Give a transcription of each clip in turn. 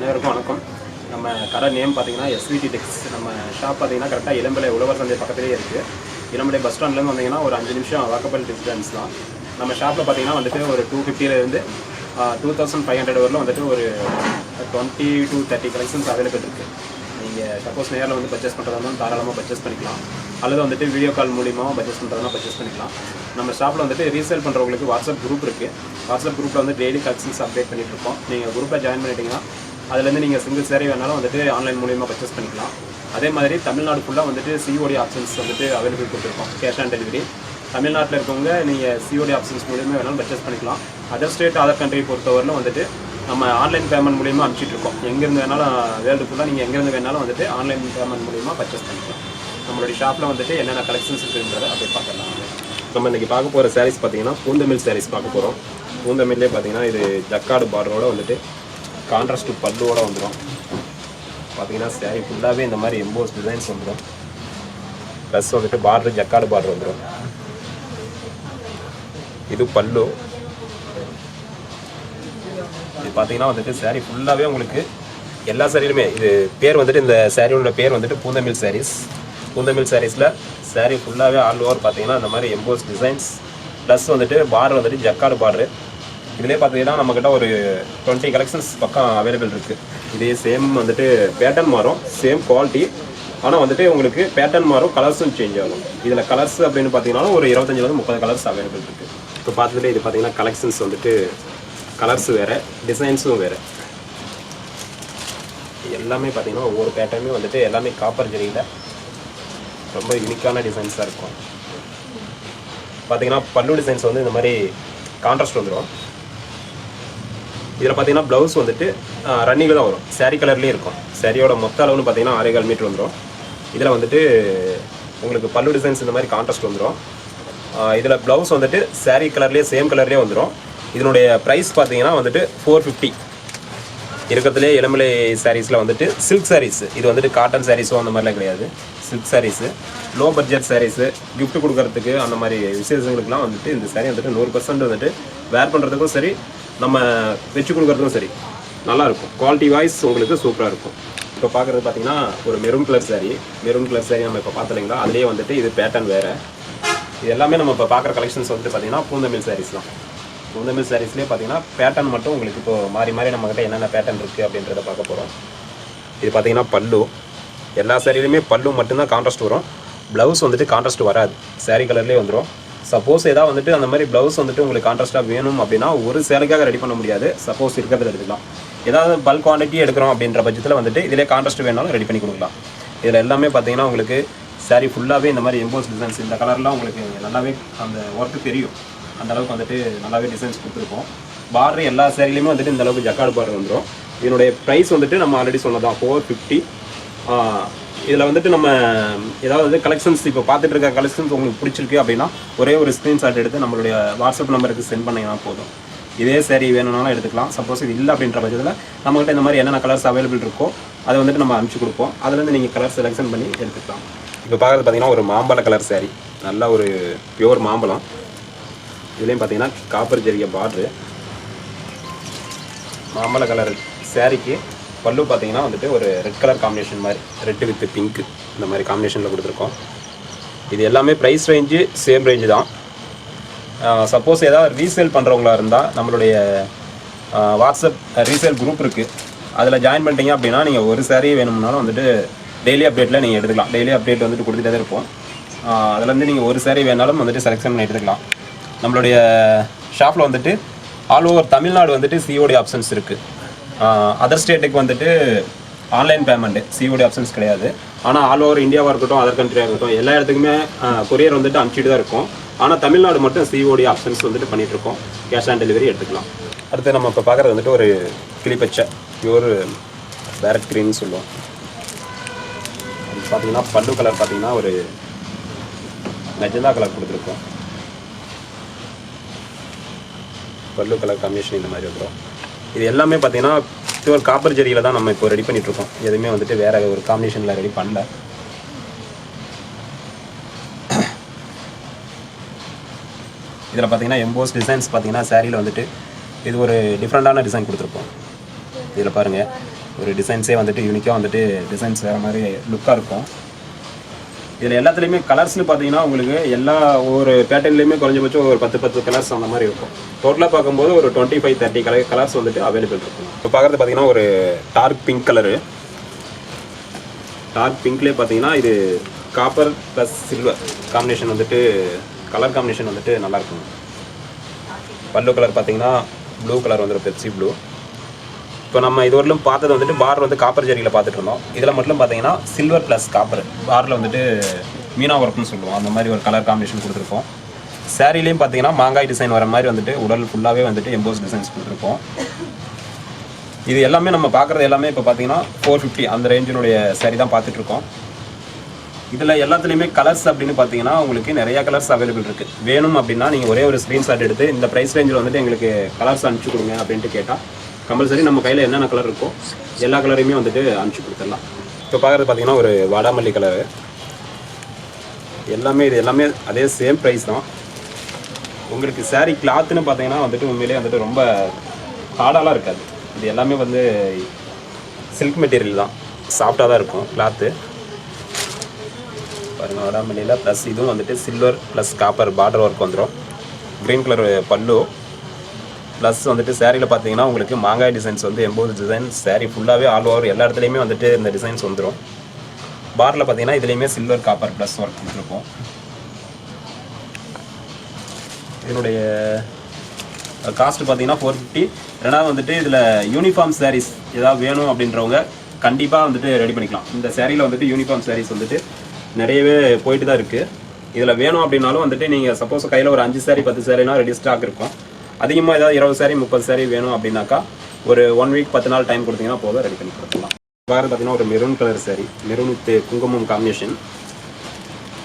அனைவருக்கும் வணக்கம். நம்ம கடை நேம் பார்த்தீங்கன்னா SVT டெக்ஸ். நம்ம ஷாப் பார்த்தீங்கன்னா கரெக்டாக இளம்பிள்ளை உழவர் சந்தை பக்கத்துலேயே இருக்குது. இளம்பிள்ளை பஸ் ஸ்டாண்ட்லேருந்து வந்தீங்கன்னா ஒரு 5 நிமிஷம் வாக்கபிள் டிஸ்டன்ஸ் தான். நம்ம ஷாப்பில் பார்த்தீங்கன்னா வந்துட்டு ஒரு 250லேருந்து 2500 வரலும் வந்துட்டு ஒரு 20 to 30 கலெக்ஷன்ஸ் அவைலபிள் இருக்குது. நீங்கள் சப்போஸ் நேரில் வந்து பர்ச்சேஸ் பண்ணுறதா இருந்தாலும் தாராளமாக பர்ச்சேஸ் பண்ணிக்கலாம், அல்லது வந்துட்டு வீடியோ கால் மூலியமாக பர்ச்சேஸ் பண்ணுறதுனா பர்ச்சேஸ் பண்ணிக்கலாம். நம்ம ஷாப்பில் வந்துட்டு ரீசேல் பண்ணுறவங்களுக்கு வாட்ஸ்அப் குரூப் இருக்குது. வாட்ஸ்அப் குரூப்பில் வந்து டெய்லி கலெக்ஷன்ஸ் அப்டேட் பண்ணிகிட்டு இருக்கோம். நீங்கள் குரூப்பில் ஜாயின் பண்ணிட்டீங்கன்னா அதுலேருந்து நீங்கள் சிங்கிள் சேரீ வேணாலும் வந்துட்டு ஆன்லைன் மூலியமாக பர்ச்சேஸ் பண்ணிக்கலாம். அதே மாதிரி தமிழ்நாடு ஃபுல்லாக வந்துட்டு COD ஆப்ஷன்ஸ் வந்துட்டு அவைலபிள் கொடுத்துருக்கோம், கேஷ் ஆன் டெலிவரி. தமிழ்நாட்டில் இருக்கவங்க நீங்கள் COD ஆப்ஷன்ஸ் மூலியமாக வேணாலும் பர்ச்சேஸ் பண்ணிக்கலாம். அதர் ஸ்டேட் அதர் கண்ட்ரி பொறுத்தவரையிலும் வந்துட்டு நம்ம ஆன்லைன் பேமெண்ட் மூலியமாக அனுப்பிச்சிட்ருக்கோம். எங்கேருந்து வேணாலும் வேர்ல்டு ஃபுல்லாக நீங்கள் எங்கேருந்து வேணாலும் வந்துட்டு ஆன்லைன் பேமெண்ட் மூலியமாக பர்ச்சேஸ் பண்ணிக்கலாம். நம்மளுடைய ஷாப்பில் வந்துட்டு என்னென்ன கலெக்ஷன்ஸ் இருக்குன்றதை அப்படியே பார்க்கலாம். நம்ம இன்றைக்கி பார்க்க போகிற சாரீஸ் பார்த்தீங்கன்னா பூந்தமிழ் சாரீஸ் பார்க்க போகிறோம். பூந்தமிழ்லேயே பார்த்தீங்கன்னா இது ஜக்காடு பார்டரோட வந்துட்டு கான்ட்ராஸ்ட் பல்லுவோட வந்துடும். பார்த்தீங்கன்னா சாரீ ஃபுல்லாகவே இந்த மாதிரி எம்போஸ் டிசைன்ஸ் வந்துடும். ப்ளஸ் வந்துட்டு பார்டர் ஜக்காடு பார்டர் வந்துடும். இது பல்லு. இது பார்த்தீங்கன்னா வந்துட்டு சாரீ ஃபுல்லாகவே உங்களுக்கு எல்லா சாரியிலுமே இது பேர் வந்துட்டு இந்த சாரியோட பேர் வந்துட்டு பூந்தமிழ் சாரீஸ். பூந்தமிழ் சாரீஸில் சாரீ ஃபுல்லாகவே ஆல் ஓவர் பார்த்தீங்கன்னா இந்த மாதிரி எம்போஸ் டிசைன்ஸ் ப்ளஸ் வந்துட்டு பார்டர் வந்துட்டு ஜக்காடு பார்டரு. இதிலே பார்த்தீங்கன்னா நம்மக்கிட்ட ஒரு 20 கலெக்ஷன்ஸ் பக்கம் அவைலபிள் இருக்குது. இதே சேம் வந்துட்டு பேட்டர்ன் மாறும், சேம் குவாலிட்டி, ஆனால் வந்துட்டு உங்களுக்கு பேட்டர்ன் மாறும், கலர்ஸும் சேஞ்ச் ஆகும். இதில் கலர்ஸ் அப்படின்னு பார்த்தீங்கன்னா ஒரு 25-30 கலர்ஸ் அவைலபிள் இருக்குது. இப்போ பார்த்துட்டு இது பார்த்தீங்கன்னா கலெக்ஷன்ஸ் வந்துட்டு கலர்ஸ் வேறு, டிசைன்ஸும் வேறு. எல்லாமே பார்த்தீங்கன்னா ஒவ்வொரு பேட்டர்னுமே வந்துட்டு எல்லாமே காப்பர் ஜரியில் ரொம்ப யூனிக்கான டிசைன்ஸாக இருக்கும். பார்த்தீங்கன்னா பல்லு டிசைன்ஸ் வந்து இந்த மாதிரி கான்ட்ராஸ்ட் வந்துடும். இதில் பார்த்தீங்கன்னா ப்ளவுஸ் வந்துட்டு ரன்னிங்கில் தான் வரும், சாரீ கலர்லேயே இருக்கும். சாரியோட மொத்த அளவுன்னு பார்த்தீங்கன்னா 6.25 மீட்டர் வந்துடும். இதில் வந்துட்டு உங்களுக்கு பல்லு டிசைன்ஸ் இந்த மாதிரி கான்ட்ராஸ்ட் வந்துடும். இதில் ப்ளவுஸ் வந்துட்டு சாரீ கலர்லேயே சேம் கலர்லேயே வந்துடும். இதனுடைய ப்ரைஸ் பார்த்தீங்கன்னா வந்துட்டு 450. இருக்கிறதுலே இளம்பிள்ளை சாரீஸில் வந்துட்டு சில்க் சாரீஸ். இது வந்துட்டு காட்டன் சாரீஸோ அந்த மாதிரிலாம் கிடையாது, silk saris, low budget saris, gift கொடுக்கறதுக்கு அந்த மாதிரி விசேஷங்களுக்குலாம் வந்துட்டு இந்த சாரீ வந்துட்டு 100% வந்துட்டு வேர் பண்ணுறதுக்கும் சரி, நம்ம வச்சு கொடுக்குறதுக்கும் சரி நல்லாயிருக்கும். குவாலிட்டி வைஸ் உங்களுக்கு சூப்பராக இருக்கும். இப்போ பார்க்குறது பார்த்தீங்கன்னா ஒரு maroon colour sari. Maroon colour sari நம்ம இப்போ பார்த்துலிங்களா, அதுலேயே வந்துட்டு இது பேட்டர்ன் வேறு. இது எல்லாமே நம்ம இப்போ பார்க்குற கலெக்ஷன்ஸ் வந்துட்டு பார்த்தீங்கன்னா பூந்தமிழ் சாரீஸ் தான். பூந்தமிழ் சாரீஸ்லேயே பார்த்தீங்கன்னா பேட்டர்ன் மட்டும் உங்களுக்கு இப்போ மாறி மாறி நம்மக்கிட்ட என்னென்ன பேட்டர்ன் இருக்குது அப்படின்றத பார்க்க போகிறோம். இது பார்த்தீங்கன்னா பல்லு. எல்லா சாரிலையுமே பல்லு மட்டும்தான் கான்ட்ராஸ்ட் வரும், ப்ளவுஸ் வந்துட்டு கான்ட்ராஸ்ட் வராது, சாரீ கலர்லேயே வந்துடும். சப்போஸ் ஏதாவது வந்துட்டு அந்த மாதிரி ப்ளவுஸ் வந்துட்டு உங்களுக்கு கான்ட்ராஸ்ட்டாக வேணும் அப்படின்னா ஒரு சேலைக்காக ரெடி பண்ண முடியாது, சப்போஸ் இருக்கிறத எடுத்துக்கலாம். ஏதாவது பல்க் குவான்டிட்டி எடுக்கிறோம் அப்படின்ற பட்சத்தில் வந்துட்டு இதிலே கான்ட்ராஸ்ட் வேணாலும் ரெடி பண்ணி கொடுக்கலாம். இதில் எல்லாமே பார்த்தீங்கன்னா உங்களுக்கு சாரீ ஃபுல்லாகவே இந்த மாதிரி எம்போஸ் டிசைன்ஸ், இந்த கலர்லாம் உங்களுக்கு நல்லாவே அந்த ஒர்க்கு தெரியும். அந்தளவுக்கு வந்துட்டு நல்லாவே டிசைன்ஸ் கொடுத்துருக்கோம். பார்டர் எல்லா சாரிலையுமே வந்துட்டு இந்த அளவுக்கு ஜக்காடு பார்டர் வந்துடும். இதனுடைய ப்ரைஸ் வந்துட்டு நம்ம ஆல்ரெடி சொன்னதான் 450. இதில் வந்துட்டு நம்ம ஏதாவது வந்து கலெக்ஷன்ஸ் இப்போ பார்த்துட்டு இருக்க கலெக்ஷன்ஸ் உங்களுக்கு பிடிச்சிருக்கு அப்படின்னா ஒரே ஒரு ஸ்க்ரீன்ஷாட் எடுத்து நம்மளுடைய வாட்ஸ்அப் நம்பருக்கு சென்ட் பண்ணிங்கன்னா போதும். இதே சாரீ வேணும்னாலும் எடுத்துக்கலாம். சப்போஸ் இது இல்லை அப்படின்ற பட்சத்தில் நம்மகிட்ட இந்த மாதிரி என்னென்ன கலர்ஸ் அவைலபிள் இருக்கோ அதை வந்துட்டு நம்ம அனுப்பிச்சி கொடுப்போம். அதுலேருந்து நீங்கள் கலர் செலெக்ஷன் பண்ணி எடுத்துக்கலாம். இப்போ பார்க்குறது பார்த்தீங்கன்னா ஒரு மாம்பழ கலர் சாரீ, நல்ல ஒரு பியூர் மாம்பழம். இதுலேயும் பார்த்தீங்கன்னா காப்பர் ஜரிகை பார்ட்ரு. மாம்பழ கலர் சாரீக்கு பல்லு பார்த்தீங்கன்னா வந்துட்டு ஒரு ரெட் கலர் காம்பினேஷன் மாதிரி, ரெட்டு வித் பிங்க்கு இந்த மாதிரி காம்பினேஷனில் கொடுத்துருக்கோம். இது எல்லாமே ப்ரைஸ் ரேஞ்சு சேம் ரேஞ்சு தான். சப்போஸ் ஏதாவது ரீசேல் பண்ணுறவங்களா இருந்தால் நம்மளுடைய வாட்ஸ்அப் ரீசேல் குரூப் இருக்குது, அதில் ஜாயின் பண்ணிட்டீங்க அப்படின்னா நீங்கள் ஒரு சாரீ வேணும்னாலும் வந்துட்டு டெய்லி அப்டேட்டில் நீங்கள் எடுத்துக்கலாம். டெய்லி அப்டேட் வந்துட்டு கொடுத்துட்டே தான் இருப்போம். அதிலேருந்து நீங்கள் ஒரு சாரீ வேணாலும் வந்துட்டு செலெக்ஷன் பண்ணி எடுத்துக்கலாம். நம்மளுடைய ஷாப்பில் வந்துட்டு ஆல் ஓவர் தமிழ்நாடு வந்துட்டு COD ஆப்ஷன்ஸ் இருக்குது. அதர் ஸ்டேட்டுக்கு வந்துட்டு ஆன்லைன் பேமெண்ட்டு, COD ஆப்ஷன்ஸ் கிடையாது. ஆனால் ஆல் ஓவர் இந்தியாவாக இருக்கட்டும், அதர் கண்ட்ரியாக இருக்கட்டும், எல்லா இடத்துக்குமே கொரியர் வந்துட்டு அனுப்பிச்சிட்டு தான் இருக்கும். ஆனால் தமிழ்நாடு மட்டும் COD ஆப்ஷன்ஸ் வந்துட்டு பண்ணிகிட்ருக்கோம். கேஷ் ஆன் டெலிவரி எடுத்துக்கலாம். அடுத்து நம்ம இப்போ பார்க்குறது வந்துட்டு ஒரு கிளிப்பச்சை பியூர் பேரட் க்ரீன்னு சொல்லுவோம். அது பார்த்தீங்கன்னா பல்லு கலர் பார்த்தீங்கன்னா ஒரு மெஜந்தா கலர் கொடுத்துருக்கோம். பல்லு கலர் காம்பினேஷன் இந்த மாதிரி வந்துடும். இது எல்லாமே பார்த்தீங்கன்னா பியூர் காப்பர் ஜரியில் தான் நம்ம இப்போ ரெடி பண்ணிகிட்ருக்கோம். எதுவுமே வந்துட்டு வேறு ஒரு காம்பினேஷனில் ரெடி பண்ணல. இதில் பார்த்தீங்கன்னா எம்போஸ் டிசைன்ஸ் பார்த்தீங்கன்னா சாரியில் வந்துட்டு இது ஒரு டிஃப்ரெண்ட்டான டிசைன் கொடுத்துருப்போம். இதில் பாருங்கள் ஒரு டிசைன்ஸே வந்துட்டு யூனிக்காக வந்துட்டு டிசைன்ஸ் வேறு மாதிரி லுக்காக இருக்கும். இதில் எல்லாத்துலேயுமே கலர்ஸ்னு பார்த்தீங்கன்னா உங்களுக்கு எல்லா ஒரு பேட்டர்ன்லேயுமே குறைஞ்சபட்சம் ஒரு 10 கலர்ஸ் அந்த மாதிரி இருக்கும். டோட்டலாக பார்க்கும்போது ஒரு 25-30 கலர்ஸ் வந்துட்டு அவைலபிள் இருக்கும். இப்போ பார்க்குறது பார்த்தீங்கன்னா ஒரு டார்க் பிங்க் கலரு. டார்க் பிங்க்லேயே பார்த்தீங்கன்னா இது காப்பர் ப்ளஸ் சில்வர் காம்பினேஷன் வந்துட்டு கலர் காம்பினேஷன் வந்துட்டு நல்லாயிருக்கும். பல்லு கலர் பார்த்தீங்கன்னா ப்ளூ கலர் வந்துடும், பெப்சி ப்ளூ. இப்போ நம்ம இது வரலும் பார்த்தது வந்துட்டு பார்டர் வந்து காப்பர் ஜரியில் பார்த்துட்டு இருந்தோம். இதில் மட்டும் பார்த்தீங்கன்னா சில்வர் ப்ளஸ் காப்பர் பார்டரில் வந்துட்டு மீனா ஒர்க்னு சொல்லுவோம், அந்த மாதிரி ஒரு கலர் காம்பினேஷன் கொடுத்துருக்கோம். சாரீலையும் பார்த்தீங்கன்னா மாங்காய் டிசைன் வர மாதிரி வந்துட்டு உடல் ஃபுல்லாகவே வந்துட்டு எம்போஸ் டிசைன்ஸ் கொடுத்துருக்கோம். இது எல்லாமே நம்ம பார்க்குறது எல்லாமே இப்போ பார்த்தீங்கன்னா 450 அந்த ரேஞ்சினுடைய சாரீ தான் பார்த்துட்ருக்கோம். இதில் எல்லாத்துலேயுமே கலர்ஸ் அப்படின்னு பார்த்தீங்கன்னா உங்களுக்கு நிறையா கலர்ஸ் அவைலபிள் இருக்குது. வேணும் அப்படின்னா நீங்கள் ஒரே ஒரு ஸ்க்ரீன்ஷாட் எடுத்து இந்த ப்ரைஸ் ரேஞ்சில் வந்துட்டு எங்களுக்கு கலர்ஸ் அனுப்பிச்சி கொடுங்க அப்படின்ட்டு கேட்டால் கம்பல்சரி நம்ம கையில் என்னென்ன கலர் இருக்கோ எல்லா கலரையுமே வந்துட்டு அனுப்பிச்சி கொடுத்துடலாம். இப்போ பார்க்குறது பார்த்தீங்கன்னா ஒரு வாடாமல்லி கலரு. இது எல்லாமே அதே சேம் ப்ரைஸ் தான். உங்களுக்கு சாரீ கிளாத்துன்னு பார்த்தீங்கன்னா வந்துட்டு உண்மையிலே வந்துட்டு ரொம்ப ஹார்டாலாம் இருக்காது. இது எல்லாமே வந்து சில்க் மெட்டீரியல் தான், சாஃப்டாக தான் இருக்கும் கிளாத்து. பாருங்கள், வாடாமல்லியில் ப்ளஸ் இதுவும் வந்துட்டு silver plus copper border work வந்துடும். க்ரீன் கலர் பல்லு ப்ளஸ் வந்துட்டு சாரியில் பார்த்தீங்கன்னா உங்களுக்கு மாங்காய் டிசைன்ஸ் வந்து 80 டிசைன் சாரீ ஃபுல்லாகவே ஆல் ஓவர் எல்லா இடத்துலையுமே வந்துட்டு இந்த டிசைன்ஸ் வந்துடும். பார்டரில் பார்த்தீங்கன்னா இதுலேயுமே சில்வர் காப்பர் ப்ளஸ் ஒர்க் கொடுத்துருக்கோம். இதனுடைய காஸ்ட் பார்த்தீங்கன்னா 450. ரெண்டாவது வந்துட்டு இதில் யூனிஃபார்ம் சாரீஸ் ஏதாவது வேணும் அப்படின்றவங்க கண்டிப்பாக வந்துட்டு ரெடி பண்ணிக்கலாம். இந்த சாரியில் வந்துட்டு யூனிஃபார்ம் சாரீஸ் வந்துட்டு நிறையவே போயிட்டு தான் இருக்குது. இதில் வேணும் அப்படின்னாலும் வந்துட்டு நீங்கள் சப்போஸ் கையில் ஒரு 5 சாரீ 10 சாரீனா ரெடி ஸ்டாக் இருக்கும். அதிகமாக ஏதாவது 20 சாரீ 30 சாரீ வேணும் அப்படின்னாக்கா ஒரு 1 வீக் 10 நாள் டைம் கொடுத்தீங்கன்னா போதும், ரெடி பண்ணி கொடுத்துக்கலாம். பார்க்குறது பார்த்தீங்கன்னா ஒரு maroon colour sari, maroon with குங்குமம் காம்பினேஷன்.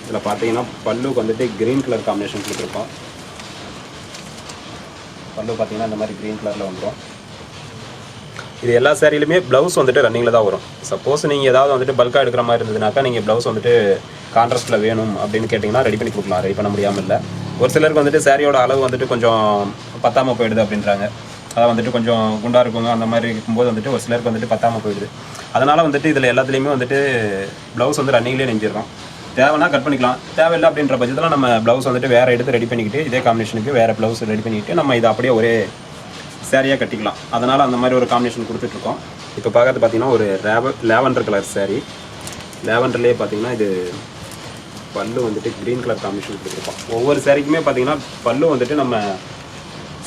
இதில் பார்த்தீங்கன்னா பல்லுக்கு வந்துட்டு க்ரீன் கலர் காம்பினேஷன் கொடுத்துருக்கோம். பல்லு பார்த்தீங்கன்னா இந்த மாதிரி க்ரீன் கலரில் வந்துடும். இது எல்லா சாரிலுமே ப்ளவுஸ் வந்துட்டு ரன்னிங்கில் தான் வரும். சப்போஸ் நீங்கள் ஏதாவது வந்துட்டு பல்காக எடுக்கிற மாதிரி இருந்ததுனாக்கா நீங்கள் ப்ளவுஸ் வந்துட்டு கான்ட்ராஸ்ட்டில் வேணும் அப்படின்னு கேட்டிங்கன்னா ரெடி பண்ணி கொடுக்கலாம். ரெடி பண்ண முடியாமல் இல்லை. ஒரு சிலருக்கு வந்துட்டு சாரியோட அளவு வந்துட்டு கொஞ்சம் பத்தாமல் போயிடுது அப்படின்றாங்க. அதை வந்துட்டு கொஞ்சம் குண்டாக இருக்குங்க அந்த மாதிரி இருக்கும்போது வந்துட்டு ஒரு சிலருக்கு வந்துட்டு பத்தாமல் போயிடுது. அதனால் வந்துட்டு இதில் எல்லாத்துலேயுமே வந்துட்டு ப்ளவுஸ் வந்து ரன்னிங்லேயே நெஞ்சிடறோம். தேவைன்னா கட் பண்ணிக்கலாம், தேவையில்லை அப்படின்ற பட்சத்தில் நம்ம ப்ளவுஸ் வந்துட்டு வேறு எடுத்து ரெடி பண்ணிக்கிட்டு இதே காம்பினேஷனுக்கு வேறு ப்ளவுஸ் ரெடி பண்ணிக்கிட்டு நம்ம இதை அப்படியே ஒரே சாரியாக கட்டிக்கலாம். அதனால் அந்த மாதிரி ஒரு காம்பினேஷன் கொடுத்துட்ருக்கோம். இப்போ பார்க்கறது பார்த்தீங்கன்னா ஒரு லேவண்டர் கலர் சாரீ. லேவண்டர்லேயே பார்த்தீங்கன்னா இது பல்லு வந்துட்டு க்ரீன் கலர் காம்பினேஷன் கொடுத்துருக்கோம். ஒவ்வொரு சாரிக்குமே பார்த்தீங்கன்னா பல்லு வந்துட்டு நம்ம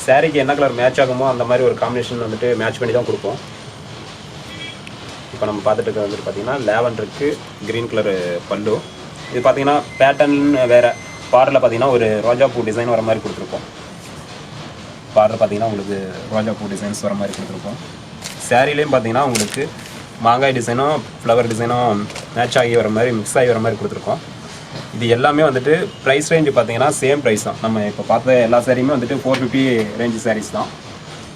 சாரிக்கு என்ன கலர் மேட்ச் ஆகுமோ அந்த மாதிரி ஒரு காம்பினேஷன் வந்துட்டு மேட்ச் பண்ணி தான் கொடுப்போம். இப்போ நம்ம பார்த்துட்டு இருக்கிறது வந்துட்டு பார்த்தீங்கன்னா லேவண்டருக்கு க்ரீன் கலர் பல்லு. இது பார்த்தீங்கன்னா பேட்டர்ன் வேறு. பார்டரில் பார்த்தீங்கன்னா ஒரு ரோஜா பூ டிசைன் வர மாதிரி கொடுத்துருக்கோம். பார்டர் பார்த்தீங்கன்னா உங்களுக்கு ரோஜா பூ டிசைன்ஸ் வர மாதிரி கொடுத்துருக்கோம். சாரிலையும் பார்த்தீங்கன்னா உங்களுக்கு மாங்காய் டிசைனும் ஃப்ளவர் டிசைனும் மேட்ச் ஆகி வர மாதிரி மிக்ஸ் ஆகி வர மாதிரி கொடுத்துருக்கோம். இது எல்லாமே வந்துட்டு ப்ரைஸ் ரேஞ்சு பார்த்தீங்கன்னா சேம் ப்ரைஸ் தான். நம்ம இப்போ பார்த்த எல்லா சாரியுமே வந்துட்டு 450 ரேஞ்சு சாரீஸ் தான்.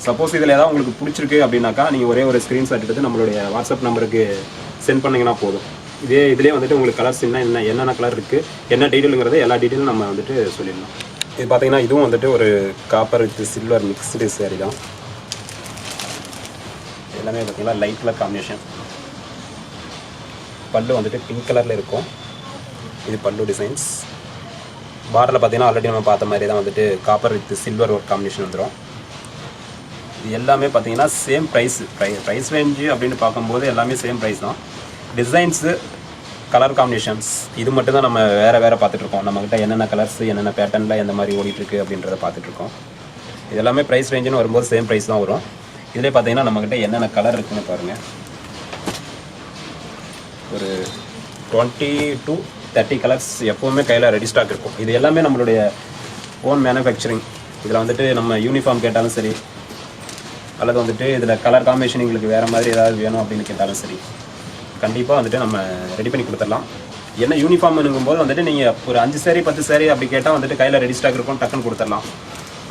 சப்போஸ் இதில் ஏதாவது உங்களுக்கு பிடிச்சிருக்கு அப்படின்னாக்கா நீங்கள் ஒரே ஒரு ஸ்க்ரீன்ஷாட் எடுத்து நம்மளுடைய வாட்ஸ்அப் நம்பருக்கு சென்ட் பண்ணிங்கன்னா போதும். இதிலே வந்துட்டு உங்களுக்கு கலர்ஸ் என்னென்ன கலர் இருக்குது, என்ன டீட்டெயிலுங்கிறது எல்லா டீட்டெயிலும் நம்ம வந்துட்டு சொல்லிடலாம். இது பார்த்தீங்கன்னா இதுவும் வந்துட்டு ஒரு copper with silver mixed sari தான். எல்லாமே பார்த்தீங்கன்னா லைட் கலர் காம்பினேஷன். பல்லு வந்துட்டு பிங்க் கலரில் இருக்கும். இது பல்லு டிசைன்ஸ். பார்டரில் பார்த்தீங்கன்னா ஆல்ரெடி நம்ம பார்த்த மாதிரி தான் வந்துட்டு காப்பர் வித் சில்வர் ஒரு காம்பினேஷன் வந்துடும். இது எல்லாமே பார்த்தீங்கன்னா சேம் ப்ரைஸ் ரேஞ்சு அப்படின்னு பார்க்கும்போது எல்லாமே சேம் ப்ரைஸ் தான். டிசைன்ஸு கலர் காம்பினேஷன்ஸ் இது மட்டும் தான் நம்ம வேறு பார்த்துட்ருக்கோம். நம்மக்கிட்ட என்னென்ன கலர்ஸ் என்னென்ன பேட்டர்னில் எந்த மாதிரி ஓடிட்டுருக்கு அப்படின்றத பார்த்துட்ருக்கோம். இது எல்லாமே ப்ரைஸ் ரேஞ்சுன்னு வரும்போது சேம் ப்ரைஸ் தான் வரும். இதிலே பார்த்தீங்கன்னா நம்மக்கிட்ட என்னென்ன கலர் இருக்குதுன்னு பாருங்கள். ஒரு 20 to 30 கலர்ஸ் எப்போவுமே கையில் ரெடி ஸ்டாக் இருக்கும். இது எல்லாமே நம்மளுடைய ஓன் மேனுஃபேக்சரிங். இதில் வந்துட்டு நம்ம யூனிஃபார்ம் கேட்டாலும் சரி, அல்லது வந்துட்டு இதில் கலர் காம்பினேஷன் எங்களுக்கு வேறு மாதிரி ஏதாவது வேணும் அப்படின்னு கேட்டாலும் சரி, கண்டிப்பாக வந்துட்டு நம்ம ரெடி பண்ணி கொடுத்துடலாம். என்ன யூனிஃபார்ம்னுங்கும்போது வந்துட்டு நீங்கள் ஒரு 5 சாரீ 10 சாரீ அப்படி கேட்டால் வந்துட்டு கையில் ரெடி ஸ்டாக் இருக்கும், டக்குன்னு கொடுத்துடலாம்.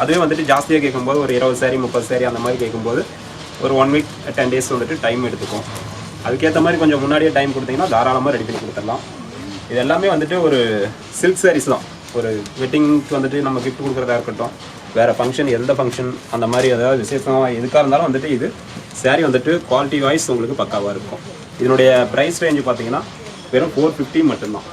அதுவே வந்துட்டு ஜாஸ்தியாக கேட்கும்போது ஒரு 20 சாரீ 30 சாரீ அந்த மாதிரி கேட்கும்போது ஒரு 1 வீக் 10 டேஸ் வந்துட்டு டைம் எடுத்துக்கும். அதுக்கேற்ற மாதிரி கொஞ்சம் முன்னாடியே டைம் கொடுத்தீங்கன்னா தாராளமாக ரெடி பண்ணி கொடுத்துடலாம். இது எல்லாமே வந்துட்டு ஒரு சில்க் சாரீஸ் தான். ஒரு வெட்டிங்க்கு வந்துட்டு நம்ம கிஃப்ட் கொடுக்குறதா இருக்கட்டும், வேறு ஃபங்க்ஷன் எந்த ஃபங்க்ஷன் அந்த மாதிரி ஏதாவது விசேஷமாக எதுக்காக இருந்தாலும் வந்துட்டு இது saree வந்துட்டு குவாலிட்டி வைஸ் உங்களுக்கு பக்காவாக இருக்கும். இதனுடைய ப்ரைஸ் ரேஞ்சு பார்த்தீங்கன்னா வெறும் 450 மட்டும்தான்.